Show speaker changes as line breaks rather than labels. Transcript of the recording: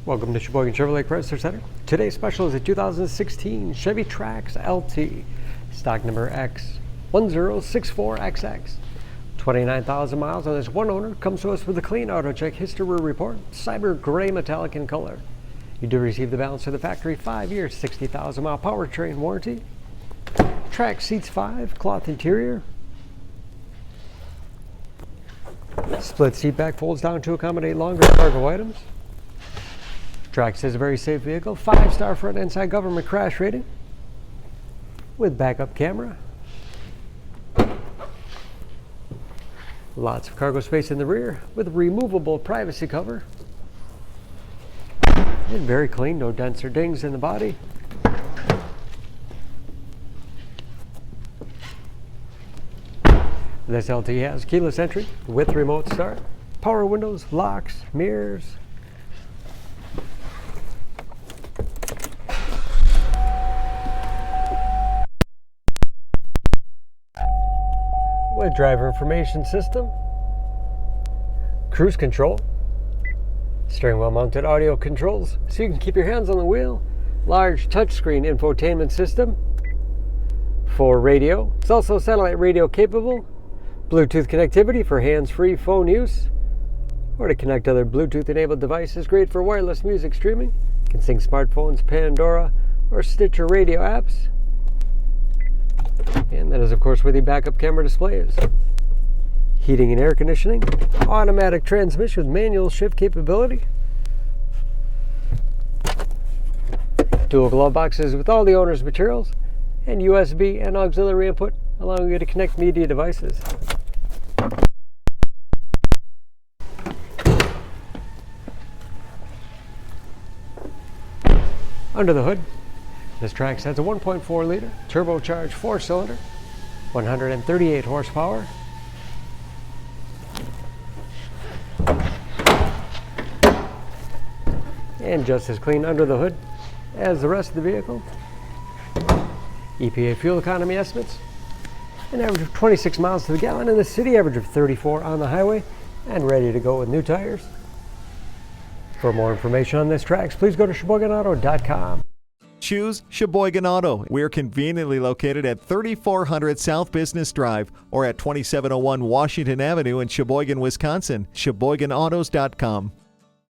Welcome to Sheboygan Chevrolet Chrysler Center. Today's special is a 2016 Chevy Trax LT, stock number X1064XX. 29,000 miles on this one owner, comes to us with a clean auto check history report, cyber gray metallic in color. You do receive the balance of the factory 5-year, 60,000 mile powertrain warranty. Trax seats 5, cloth interior. Split seat back folds down to accommodate longer cargo items. Trax is a very safe vehicle, 5-star front and side government crash rating with backup camera. Lots of cargo space in the rear with removable privacy cover. And very clean, no dents or dings in the body. This LT has keyless entry with remote start, power windows, locks, mirrors. With driver information system, cruise control, steering wheel mounted audio controls so you can keep your hands on the wheel, large touchscreen infotainment system, for radio. It's also satellite radio capable, Bluetooth connectivity for hands-free phone use, or to connect other Bluetooth enabled devices, great for wireless music streaming. You can sync smartphones, Pandora, or Stitcher radio apps. And that is, of course, where the backup camera display is. Heating and air conditioning, automatic transmission with manual shift capability, dual glove boxes with all the owner's materials, and USB and auxiliary input, allowing you to connect media devices. Under the hood, this Trax has a 1.4-liter turbocharged 4-cylinder, 138 horsepower. And just as clean under the hood as the rest of the vehicle. EPA fuel economy estimates, an average of 26 miles to the gallon in the city, average of 34 on the highway, and ready to go with new tires. For more information on this Trax, please go to SheboyganAuto.com.
Choose Sheboygan Auto. We're conveniently located at 3400 South Business Drive or at 2701 Washington Avenue in Sheboygan, Wisconsin. SheboyganAutos.com.